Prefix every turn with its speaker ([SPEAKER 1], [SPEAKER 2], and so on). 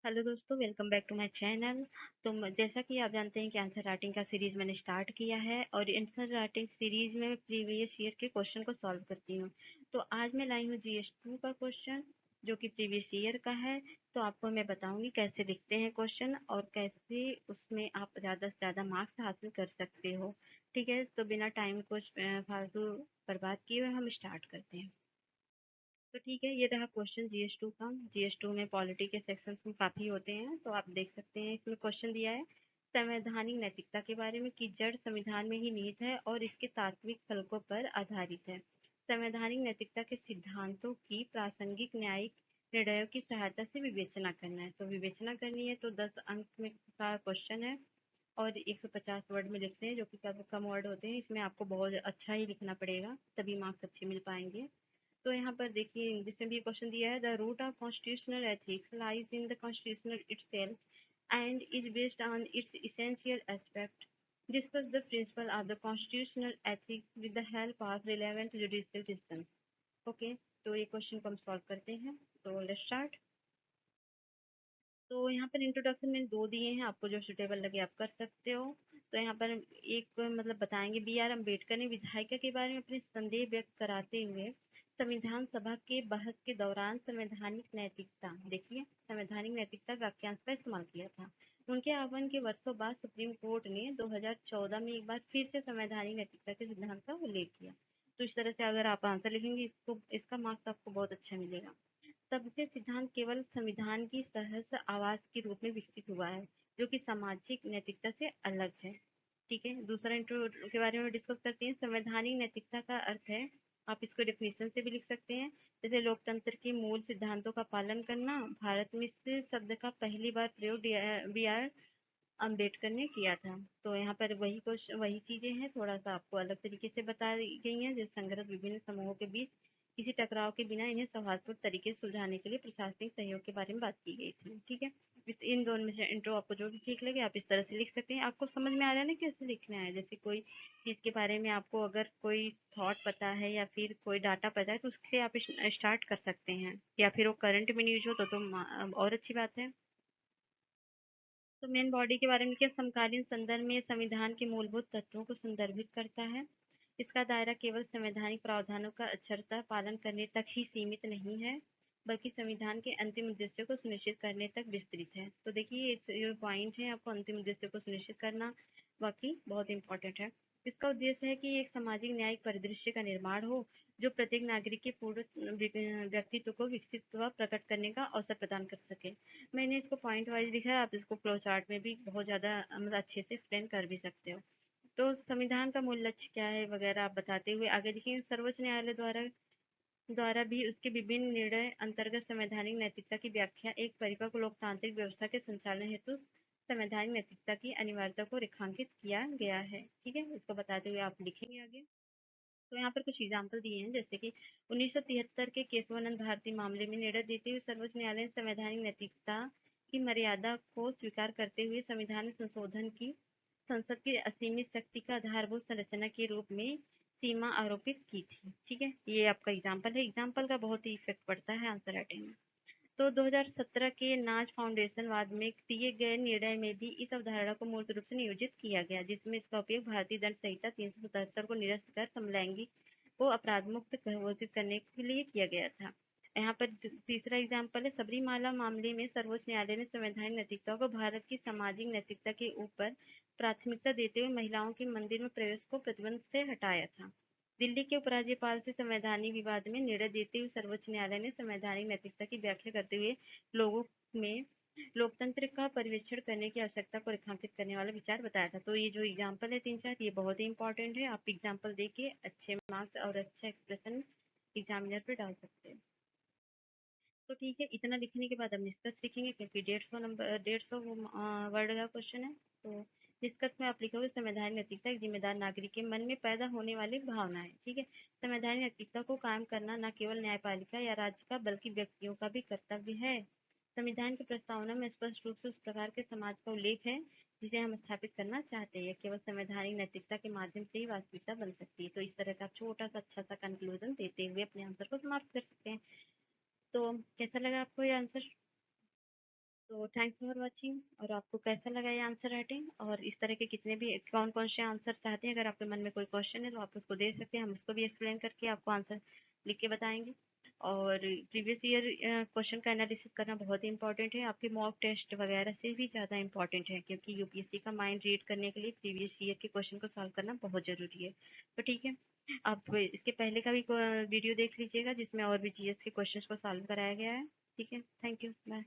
[SPEAKER 1] Hello दोस्तों, welcome back to my channel. जैसा कि आप जानते हैं कि आंसर राइटिंग का सीरीज मैंने स्टार्ट किया है और आंसर राइटिंग सीरीज में प्रीवियस ईयर के क्वेश्चन को सॉल्व करती हूँ। तो आज मैं लाई हूँ जीएस 2 का क्वेश्चन, जो कि प्रीवियस ईयर का है। तो आपको मैं बताऊंगी कैसे लिखते हैं क्वेश्चन और कैसे उसमें आप ज़्यादा से ज़्यादा मार्क्स हासिल कर सकते हो। ठीक है, तो बिना टाइम को फालतू बर्बाद किए हुए हम स्टार्ट करते हैं। तो ठीक है, ये रहा क्वेश्चन जीएस 2 का। जीएस 2 में पॉलिटी के सेक्शंस में काफ़ी होते हैं, तो आप देख सकते हैं इसमें क्वेश्चन दिया है संवैधानिक नैतिकता के बारे में कि जड़ संविधान में ही निहित है और इसके तात्विक फलकों पर आधारित है। संवैधानिक नैतिकता के सिद्धांतों की प्रासंगिक न्यायिक निर्णयों की सहायता से विवेचना करना है। तो विवेचना करनी है, तो 10 अंक में का क्वेश्चन है और 150 वर्ड में लिखते हैं, जो कि कम कम वर्ड होते हैं। इसमें आपको बहुत अच्छा ही लिखना पड़ेगा, तभी मार्क्स अच्छे मिल पाएंगे। तो यहाँ पर देखिए इंग्लिश में भी क्वेश्चन दिया है, the root of constitutional ethics lies in the constitutional itself and is based on its essential aspect. Discuss the principle of the constitutional ethics with the help of relevant judicial systems. Okay, तो ये question को हम solve करते हैं। तो let's start. तो यहाँ पर इंट्रोडक्शन में दो दिए हैं, आपको जो सुटेबल लगे आप कर सकते हो। तो यहाँ पर एक मतलब बताएंगे, बी आर अम्बेडकर ने विधायिका के बारे में अपने संदेह व्यक्त कराते हुए संविधान सभा के बहस के दौरान संवैधानिक नैतिकता, देखिए संवैधानिक नैतिकता वाक्यांश का इस्तेमाल किया था। उनके आह्वान के वर्षों बाद सुप्रीम कोर्ट ने 2014 में एक बार फिर से संवैधानिक नैतिकता के सिद्धांत का उल्लेख किया। तो इस तरह से अगर आप आंसर लिखेंगे, इसको इसका मार्क्स आपको बहुत अच्छा मिलेगा। तब से सिद्धांत केवल संविधान की सहज आवाज के रूप में विकसित हुआ है, जो कि सामाजिक नैतिकता से अलग है। ठीक है, दूसरा इंट्रो के बारे में डिस्कस करते हैं। संवैधानिक नैतिकता का अर्थ है, आप इसको डेफिनेशन से भी लिख सकते हैं, जैसे लोकतंत्र के मूल सिद्धांतों का पालन करना। भारत में इस शब्द का पहली बार प्रयोग बी आर अम्बेडकर ने किया था। तो यहाँ पर वही क्वेश्चन वही चीजें हैं, थोड़ा सा आपको अलग तरीके से बताई गई हैं, जैसे संघर्ष विभिन्न समूहों के बीच किसी टकराव के बिना इन्हें सौहार्दपूर्ण तरीके से सुलझाने के लिए प्रशासनिक सहयोग के बारे में बात की गई थी। ठीक है, इन दोनों में से इंट्रो आपको जो भी ठीक लगे आप इस तरह से लिख सकते हैं। आपको समझ में आ रहा है ना कैसे लिखना है? जैसे कोई चीज के बारे में आपको अगर कोई थॉट पता है या फिर कोई डाटा पता है, तो उससे आप स्टार्ट कर सकते हैं, या फिर वो करंट में न्यूज हो तो और अच्छी बात है। तो मेन बॉडी के बारे में क्या, समकालीन संदर्भ में संविधान के मूलभूत तत्वों को संदर्भित करता है। इसका दायरा केवल संवैधानिक प्रावधानों का अक्षरशः पालन करने तक ही सीमित नहीं है, बल्कि संविधान के अंतिम उद्देश्यों को सुनिश्चित करने तक विस्तृत है। तो देखिए ये पॉइंट है, आपको अंतिम उद्देश्य को सुनिश्चित करना बाकी बहुत इंपॉर्टेंट है। इसका उद्देश्य है कि एक सामाजिक न्यायिक परिदृश्य का निर्माण हो, जो प्रत्येक नागरिक के पूर्ण व्यक्तित्व को विकसित व प्रकट करने का अवसर प्रदान कर सके। मैंने इसको पॉइंट वाइज लिखा है, आप इसको फ्लो चार्ट में भी बहुत ज़्यादा मतलब अच्छे से एक्सप्लेन कर भी सकते हो। तो संविधान का मूल लक्ष्य क्या है वगैरह आप बताते हुए आगे लिखेंगे, सर्वोच्च न्यायालय द्वारा द्वारा भी उसके विभिन्न निर्णय अंतर्गत संवैधानिक नैतिकता की व्याख्या एक परिपक्व लोकतांत्रिक व्यवस्था के संचालन हेतु संवैधानिक नैतिकता की अनिवार्यता को रेखांकित किया गया है। ठीक है, इसको बताते हुए आप लिखेंगे आगे। तो यहाँ पर कुछ एग्जाम्पल दिए हैं, जैसे कि 1973 के केशवानंद भारती मामले में निर्णय देते हुए सर्वोच्च न्यायालय ने संवैधानिक नैतिकता की मर्यादा को स्वीकार करते हुए संविधान में संशोधन की संसद की असीमित शक्ति का आधारभूत संरचना के रूप में सीमा आरोपित की थी। ठीक है, ये आपका एग्जाम्पल है। एग्जाम्पल का बहुत ही इफेक्ट पड़ता है आंसर राइटिंग में। तो 2017 के नाज फाउंडेशन वाद में दिए गए निर्णय में भी इस अवधारणा को मूल रूप से नियोजित किया गया, जिसमें इसका उपयोग भारतीय दंड संहिता 377 को निरस्त कर समलैंगिक को अपराध मुक्त घोषित करने के लिए किया गया था। यहाँ पर तीसरा एग्जाम्पल है, सबरीमाला मामले में सर्वोच्च न्यायालय ने संवैधानिक नैतिकता को भारत की सामाजिक नैतिकता के ऊपर प्राथमिकता देते हुए महिलाओं के मंदिर में प्रवेश को प्रतिबंध से हटाया था। दिल्ली के उपराज्यपाल से संवैधानिक विवाद में निर्णय देते हुए सर्वोच्च न्यायालय ने संवैधानिक नैतिकता की व्याख्या करते हुए लोगों में लोकतंत्र का पर्यवेक्षण करने की आवश्यकता को रेखांकित करने वाला विचार बताया था। तो ये जो एग्जाम्पल है 3-4, ये बहुत ही इंपॉर्टेंट है। आप एग्जाम्पल देके अच्छे मार्क्स और अच्छा एक्सप्रेशन एग्जामिनर पे डाल सकते हैं। तो ठीक है, इतना लिखने के बाद हम निष्कर्ष लिखेंगे, क्योंकि 150 वर्ड का क्वेश्चन है। तो निष्कर्ष में आप लिखोगे, संवैधानिक नैतिकता एक जिम्मेदार नागरिक के मन में पैदा होने वाली भावना है। ठीक है, संवैधानिक नैतिकता को कायम करना न केवल न्यायपालिका या राज्य का बल्कि व्यक्तियों का भी कर्तव्य है। संविधान की प्रस्तावना में स्पष्ट रूप से उस प्रकार के समाज का उल्लेख है जिसे हम स्थापित करना चाहते हैं। केवल संवैधानिक नैतिकता के माध्यम से ही वास्तविकता बन सकती है। तो इस तरह का छोटा सा अच्छा सा कंक्लूजन देते हुए अपने आंसर को समाप्त कर सकते हैं। तो कैसा लगा आपको ये आंसर? तो थैंक्स फॉर वॉचिंग। और आपको कैसा लगा ये आंसर राइटिंग, और इस तरह के कितने भी कौन कौन से आंसर चाहते हैं, अगर आपके मन में कोई क्वेश्चन है तो आप उसको दे सकते हैं, हम उसको भी एक्सप्लेन करके आपको आंसर लिख के बताएंगे। और प्रीवियस ईयर क्वेश्चन का एनालिसिस करना बहुत ही इंपॉर्टेंट है, आपके मॉक टेस्ट वगैरह से भी ज़्यादा इंपॉर्टेंट है, क्योंकि यूपीएससी का माइंड रीड करने के लिए प्रीवियस ईयर के क्वेश्चन को सॉल्व करना बहुत ज़रूरी है। तो ठीक है, आप इसके पहले का भी वीडियो देख लीजिएगा जिसमें और भी जीएस के क्वेश्चन को सॉल्व कराया गया है। ठीक है, थैंक यू, बाय।